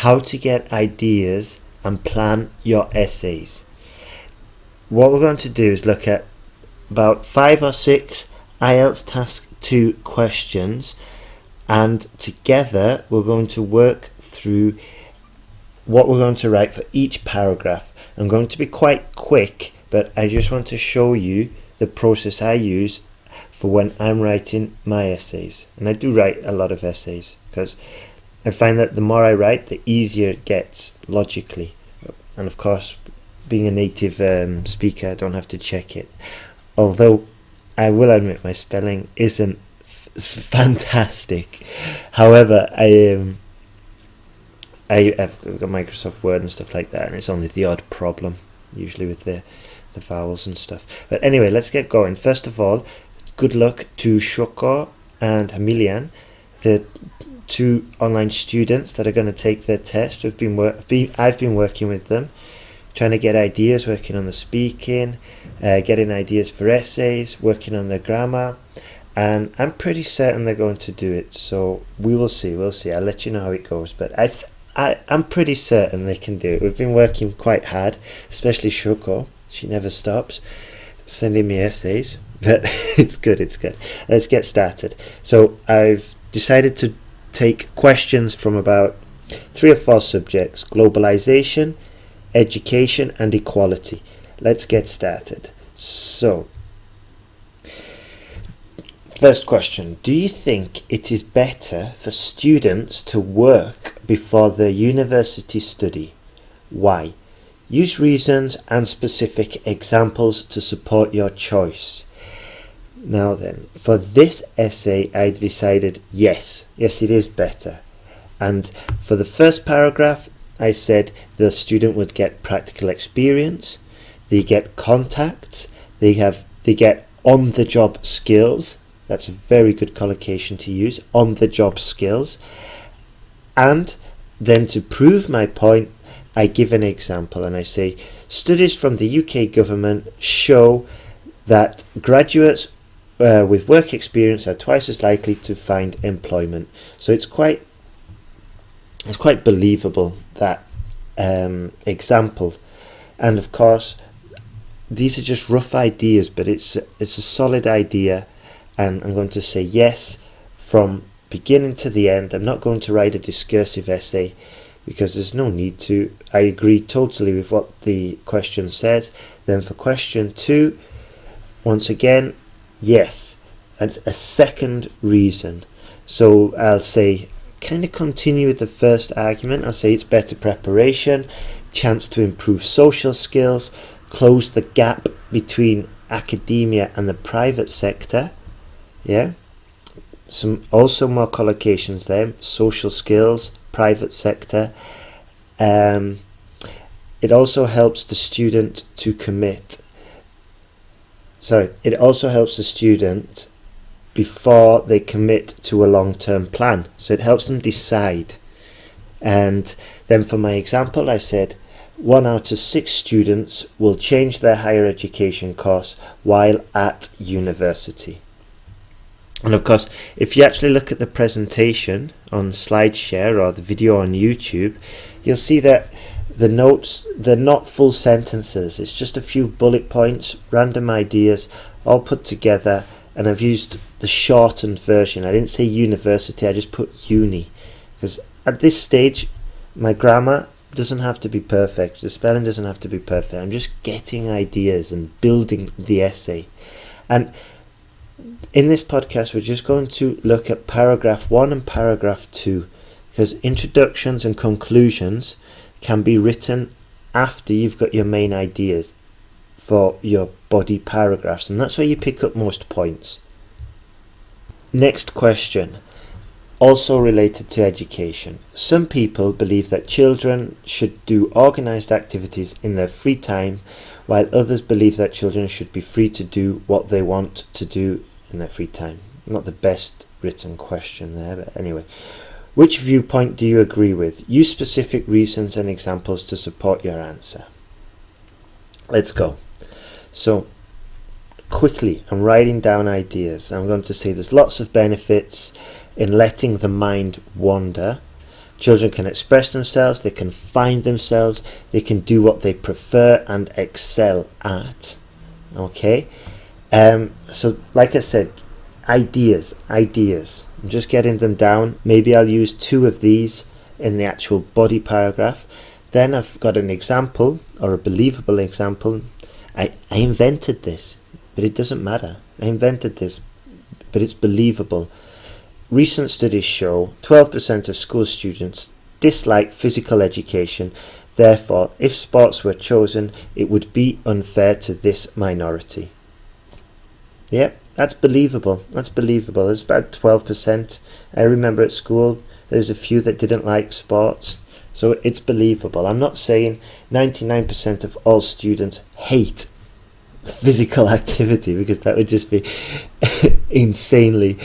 how to get ideas and plan your essays. What we're going to do is look at about 5 or 6 IELTS Task 2 questions, and together we're going to work through what we're going to write for each paragraph. I'm going to be quite quick, but I just want to show you the process I use for when I'm writing my essays. And I do write a lot of essays because I find that the more I write, the easier it gets logically. And of course, being a native speaker, I don't have to check it. Although I will admit my spelling isn't fantastic. However, I've got Microsoft Word and stuff like that, and it's only the odd problem usually with the vowels and stuff. But anyway, let's get going. First of all, good luck to Shoko and Hamilian, the 2 online students that are going to take their test. I've been working with them, trying to get ideas, working on the speaking, getting ideas for essays, working on their grammar, and I'm pretty certain they're going to do it. So we will see. I'll let you know how it goes, but I'm pretty certain they can do it. We've been working quite hard, especially Shoko. She never stops sending me essays, but it's good. Let's get started. So I've decided to take questions from about 3 or 4 subjects: globalization, education, and equality. Let's get started. So, first question: do you think it is better for students to work before their university study? Why? Use reasons and specific examples to support your choice. Now then, for this essay I decided yes, it is better. And for the first paragraph I said the student would get practical experience, they get contacts, they get on-the-job skills. That's a very good collocation to use, on-the-job skills. And then to prove my point, I give an example and I say studies from the UK government show that graduates with work experience are twice as likely to find employment. So it's quite believable, that example. And of course, these are just rough ideas, but it's a solid idea, and I'm going to say yes from beginning to the end. I'm not going to write a discursive essay because there's no need to. I agree totally with what the question says. Then for question 2, once again, yes, and a second reason. So I'll say, kind of continue with the first argument. I'll say it's better preparation, chance to improve social skills, close the gap between academia and the private sector. Yeah, some also more collocations there: social skills, private sector. It also helps the student to commit. It also helps the student before they commit to a long-term plan. So it helps them decide. And then for my example, I said 1 out of 6 students will change their higher education course while at university. And of course, if you actually look at the presentation on SlideShare or the video on YouTube, you'll see that the notes, they're not full sentences. It's just a few bullet points, random ideas, all put together. And I've used the shortened version. I didn't say university, I just put uni. Because at this stage, my grammar doesn't have to be perfect. The spelling doesn't have to be perfect. I'm just getting ideas and building the essay. And in this podcast, we're just going to look at paragraph 1 and paragraph 2, because introductions and conclusions can be written after you've got your main ideas for your body paragraphs, and that's where you pick up most points. Next question, also related to education. Some people believe that children should do organised activities in their free time, while others believe that children should be free to do what they want to do in their free time. Not the best written question there, but anyway. Which viewpoint do you agree with? Use specific reasons and examples to support your answer. Let's go. So, quickly, I'm writing down ideas. I'm going to say there's lots of benefits in letting the mind wander, Children can express themselves, they can find themselves, they can do what they prefer and excel at. Okay, so like I said, ideas. I'm just getting them down. Maybe I'll use 2 of these in the actual body paragraph. Then I've got an example, or a believable example. I invented this, but it doesn't matter. I invented this, but it's believable. Recent studies show 12% of school students dislike physical education. Therefore, if sports were chosen, it would be unfair to this minority. Yep, that's believable. That's believable. It's about 12%. I remember at school, there's a few that didn't like sports. So it's believable. I'm not saying 99% of all students hate physical activity, because that would just be insanely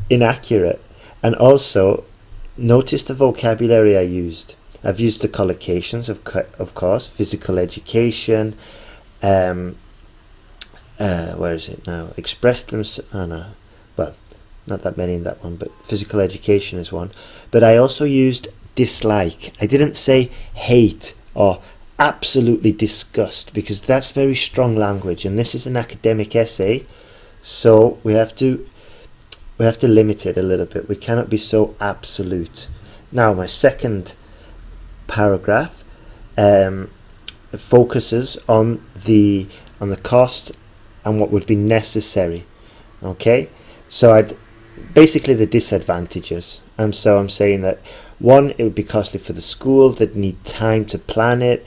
inaccurate. And also, notice the vocabulary I used. I've used the collocations, of course, physical education, where is it now? Express themselves, oh no, well, not that many in that one, but physical education is one. But I also used dislike. I didn't say hate or absolutely disgust, because that's very strong language, and this is an academic essay, so we have to limit it a little bit. We cannot be so absolute. Now, my second paragraph focuses on the cost and what would be necessary. Okay, so basically the disadvantages. So I'm saying that 1, it would be costly for the school. They'd need time to plan it.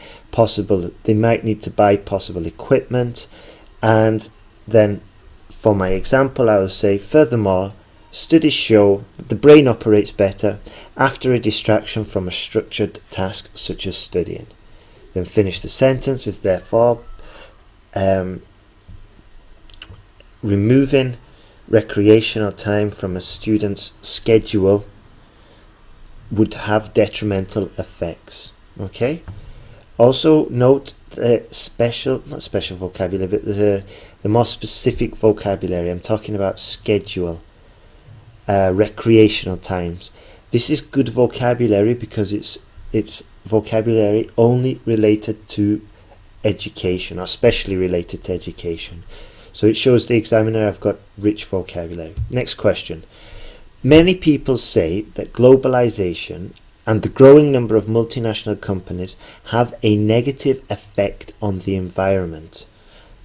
They might need to buy possible equipment. And then for my example, I will say, furthermore, studies show that the brain operates better after a distraction from a structured task such as studying. Then finish the sentence with therefore. Removing recreational time from a student's schedule would have detrimental effects. Okay. Also note the not special vocabulary, but the more specific vocabulary. I'm talking about schedule, recreational times. This is good vocabulary because it's vocabulary only related to education, or specially related to education. So it shows the examiner I've got rich vocabulary. Next question. Many people say that globalization and the growing number of multinational companies have a negative effect on the environment.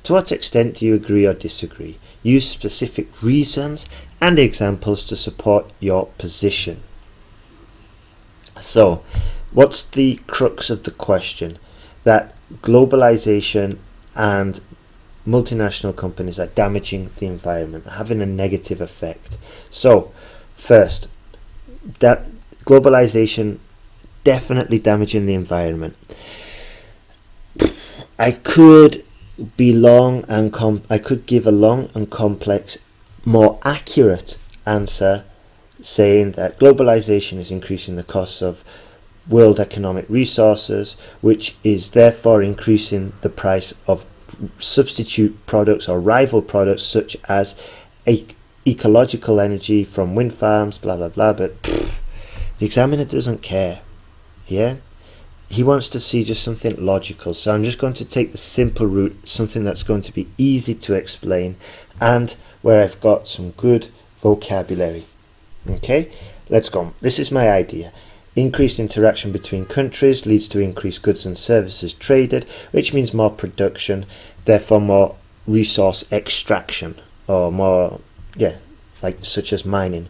To what extent do you agree or disagree? Use specific reasons and examples to support your position. So, what's the crux of the question? That globalization and multinational companies are damaging the environment, having a negative effect. So, first, that globalization definitely damaging the environment. I could be long and I could give a long and complex, more accurate answer, saying that globalization is increasing the costs of world economic resources, which is therefore increasing the price of substitute products or rival products such as ecological energy from wind farms, blah blah blah. But the examiner doesn't care. Yeah, he wants to see just something logical. So I'm just going to take the simple route, something that's going to be easy to explain and where I've got some good vocabulary. Okay, let's go. This is my idea. Increased interaction between countries leads to increased goods and services traded, which means more production, therefore more resource extraction, or more, like such as mining.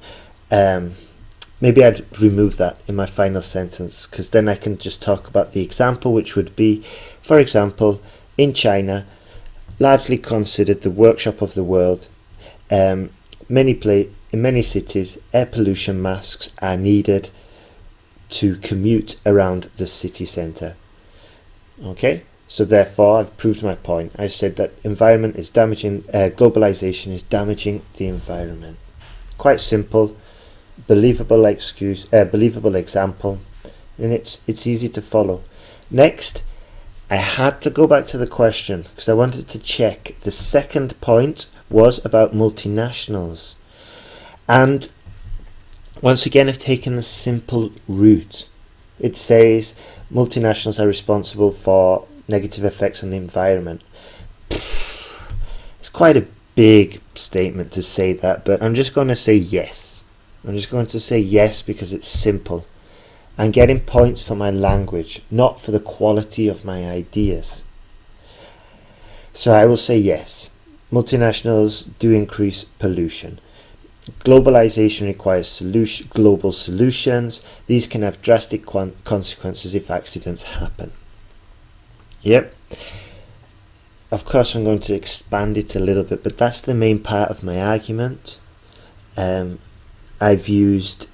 Maybe I'd remove that in my final sentence, because then I can just talk about the example, which would be, for example, in China, largely considered the workshop of the world. In many cities, air pollution masks are needed to commute around the city centre. Okay, so therefore I've proved my point. I said that environment is damaging, globalization is damaging the environment. Quite simple, believable example, and it's easy to follow. Next, I had to go back to the question because I wanted to check. The second point was about multinationals, and Once again, I've taken the simple route. It says multinationals are responsible for negative effects on the environment. It's quite a big statement to say that, but I'm just going to say yes. I'm just going to say yes because it's simple. I'm getting points for my language, not for the quality of my ideas. So I will say yes. Multinationals do increase pollution. Globalization requires global solutions. These can have drastic consequences if accidents happen. Yep. Of course, I'm going to expand it a little bit, but that's the main part of my argument. I've used,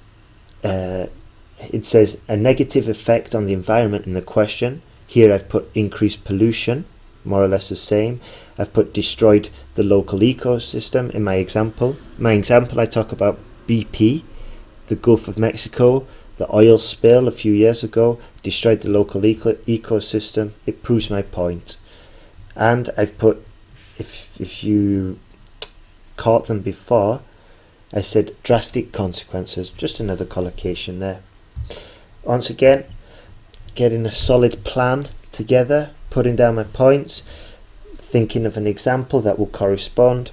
it says a negative effect on the environment in the question. Here I've put increased pollution, more or less the same. I've put destroyed the local ecosystem in my example. My example, I talk about BP, the Gulf of Mexico, the oil spill a few years ago, destroyed the local ecosystem. It proves my point. And I've put, if you caught them before, I said drastic consequences, just another collocation there. Once again, getting a solid plan together, putting down my points, thinking of an example that will correspond.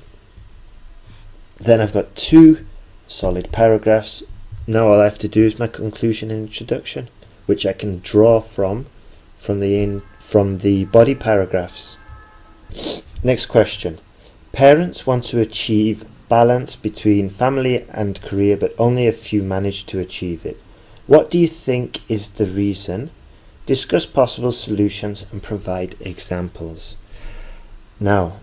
Then I've got 2 solid paragraphs. Now all I have to do is my conclusion and introduction, which I can draw from the body paragraphs. Next question. Parents want to achieve balance between family and career, but only a few manage to achieve it. What do you think is the reason? Discuss possible solutions and provide examples. Now,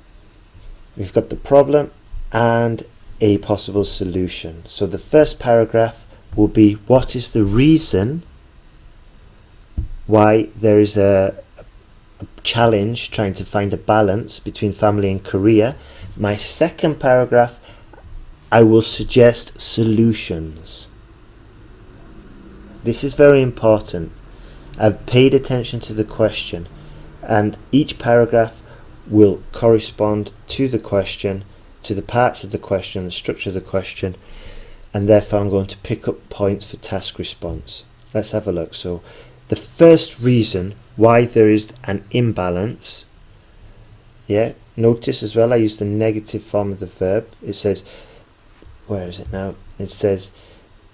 we've got the problem and a possible solution. So the first paragraph will be, what is the reason why there is a challenge trying to find a balance between family and career? My second paragraph, I will suggest solutions. This is very important. I've paid attention to the question, and each paragraph will correspond to the question, to the parts of the question, the structure of the question, and therefore I'm going to pick up points for task response. Let's have a look. So the first reason why there is an imbalance, notice as well I use the negative form of the verb. It says, where is it now? It says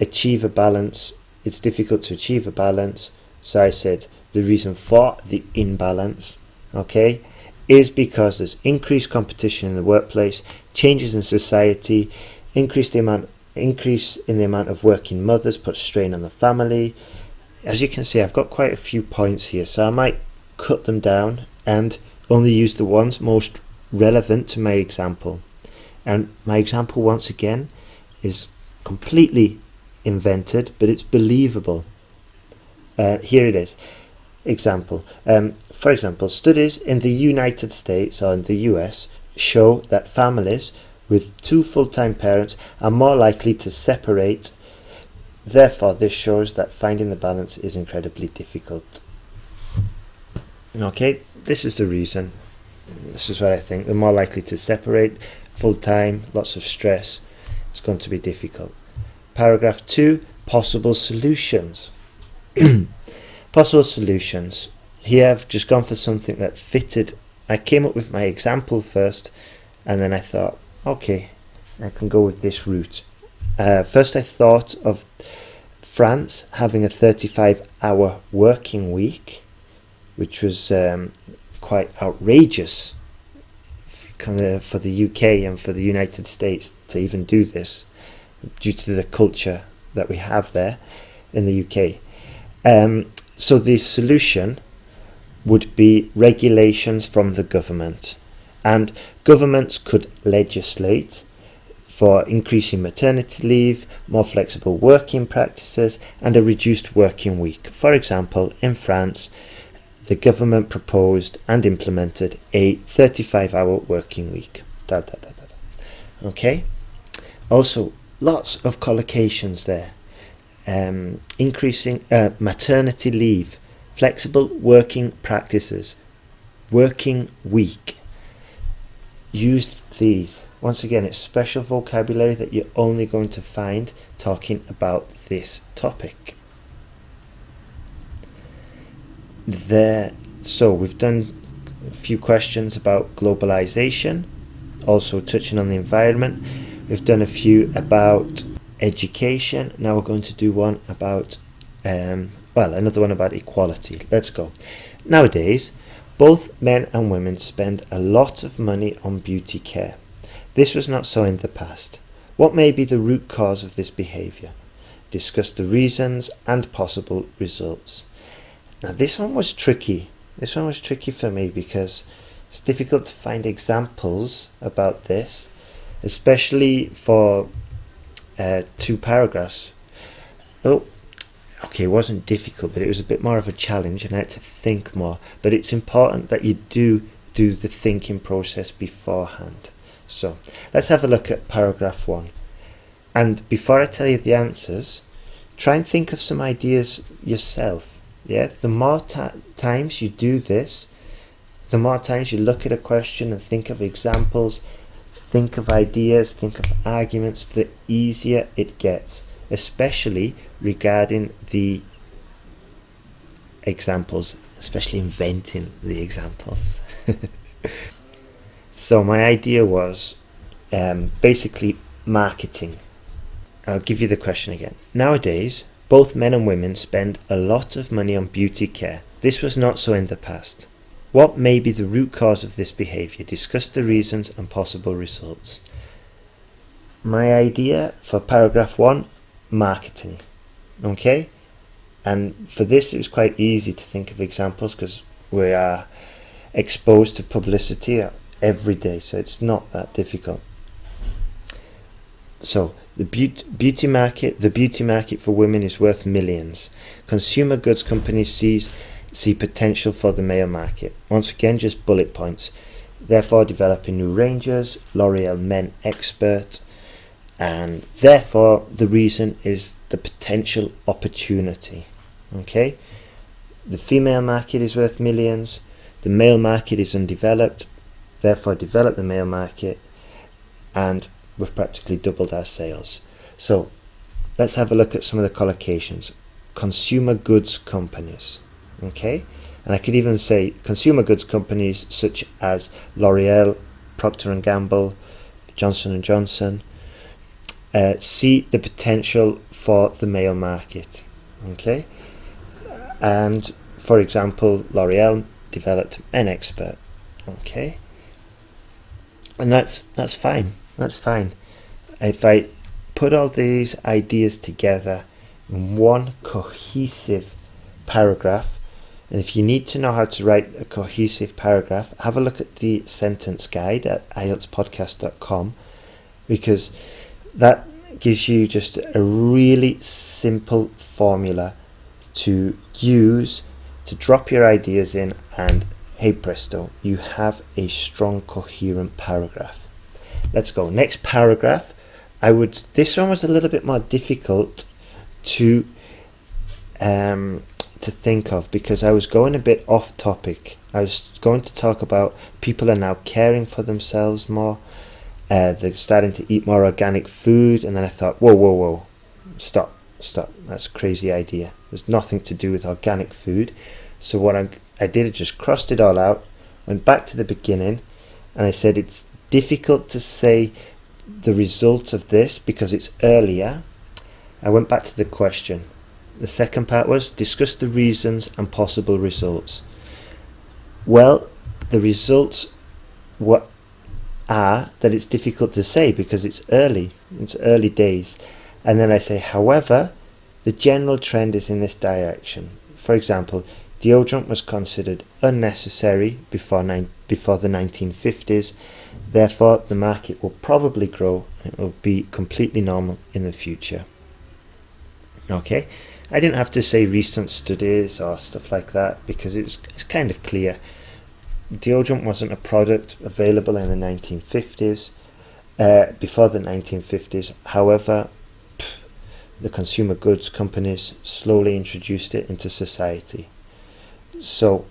achieve a balance. It's difficult to achieve a balance. So I said the reason for the imbalance, is because there's increased competition in the workplace, changes in society, increase in the amount of working mothers puts strain on the family. As you can see, I've got quite a few points here, so I might cut them down and only use the ones most relevant to my example. And my example, once again, is completely invented, but it's believable. Here it is. Example. For example, studies in the United States or in the US show that families with 2 full-time parents are more likely to separate. Therefore, this shows that finding the balance is incredibly difficult. This is the reason. This is what I think. They're more likely to separate. Full-time, lots of stress. It's going to be difficult. Paragraph 2, possible solutions. Possible solutions. Here I've just gone for something that fitted. I came up with my example first, and then I thought, okay, I can go with this route. First I thought of France having a 35-hour working week, which was quite outrageous kind of for the UK and for the United States to even do this, due to the culture that we have there in the UK. So the solution would be regulations from the government, and governments could legislate for increasing maternity leave, more flexible working practices, and a reduced working week. For example, in France, the government proposed and implemented a 35-hour working week. Okay. Also, lots of collocations there. Increasing maternity leave, flexible working practices, working week. Use these. Once again, it's special vocabulary that you're only going to find talking about this topic. So we've done a few questions about globalization, also touching on the environment. We've done a few about education. Now we're going to do one about, another one about equality. Let's go. Nowadays, both men and women spend a lot of money on beauty care. This was not so in the past. What may be the root cause of this behaviour? Discuss the reasons and possible results. Now this one was tricky. This one was tricky for me because it's difficult to find examples about this, especially for 2 paragraphs. Okay, it wasn't difficult, but it was a bit more of a challenge and I had to think more. But it's important that you do the thinking process beforehand. So let's have a look at paragraph 1. And before I tell you the answers, try and think of some ideas yourself. Yeah, the more times you do this, the more times you look at a question and think of examples, think of ideas, think of arguments, the easier it gets, especially regarding the examples, especially inventing the examples. So my idea was basically marketing. I'll give you the question again. Nowadays, both men and women spend a lot of money on beauty care. This was not so in the past. What may be the root cause of this behaviour? Discuss the reasons and possible results. My idea for paragraph 1, marketing. Okay? And for this it was quite easy to think of examples because we are exposed to publicity every day, so it's not that difficult. So the beauty market for women is worth millions. Consumer goods companies see potential for the male market. Once again, just bullet points. Therefore developing new ranges, L'Oreal Men Expert, and therefore the reason is the potential opportunity. Okay, the female market is worth millions, the male market is undeveloped, therefore develop the male market, and we've practically doubled our sales. So let's have a look at some of the collocations. Consumer goods companies. Okay, and I could even say consumer goods companies such as L'Oreal, Procter & Gamble, Johnson & Johnson see the potential for the male market. Okay, and for example, L'Oreal developed an expert. Okay, and that's fine. That's fine. If I put all these ideas together in one cohesive paragraph, and if you need to know how to write a cohesive paragraph, have a look at the sentence guide at IELTSpodcast.com, because that gives you just a really simple formula to use to drop your ideas in, and hey presto, you have a strong coherent paragraph. Let's go. Next paragraph. This one was a little bit more difficult to think of because I was going a bit off topic. I was going to talk about people are now caring for themselves more. They're starting to eat more organic food, and then I thought, whoa, stop. That's a crazy idea. There's nothing to do with organic food. So what I did, I just crossed it all out, went back to the beginning, and I said it's difficult to say the result of this because it's earlier. I went back to the question. The second part was discuss the reasons and possible results. Well, the results are that it's difficult to say because it's early days. And then I say, however, the general trend is in this direction. For example, deodorant was considered unnecessary before the 1950s. Therefore, the market will probably grow and it will be completely normal in the future. Okay, I didn't have to say recent studies or stuff like that because it's kind of clear. Deodorant wasn't a product available in the 1950s, before the 1950s. However, the consumer goods companies slowly introduced it into society. So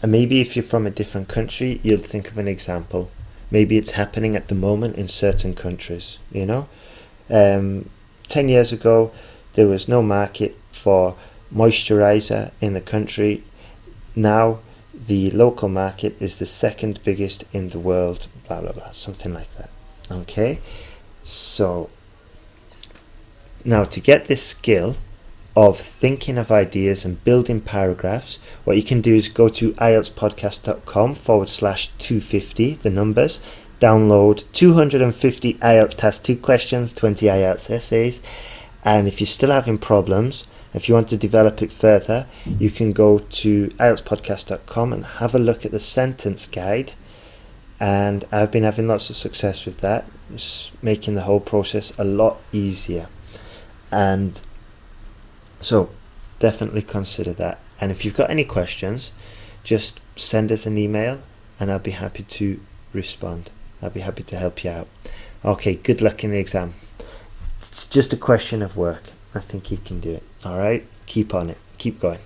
maybe if you're from a different country, you'll think of an example. maybe it's happening at the moment in certain countries, 10 years ago there was no market for moisturizer in the country. Now the local market is the second biggest in the world, blah blah blah, something like that. Okay, so now to get this skill of thinking of ideas and building paragraphs, what you can do is go to IELTSpodcast.com/250, the numbers, download 250 IELTS Task 2 questions, 20 IELTS essays, and if you're still having problems, if you want to develop it further, you can go to IELTSpodcast.com and have a look at the sentence guide, and I've been having lots of success with that. It's making the whole process a lot easier. And so definitely consider that. And if you've got any questions, just send us an email and I'll be happy to respond. I'll be happy to help you out. Okay, good luck in the exam. It's just a question of work. I think you can do it. All right, keep on it. Keep going.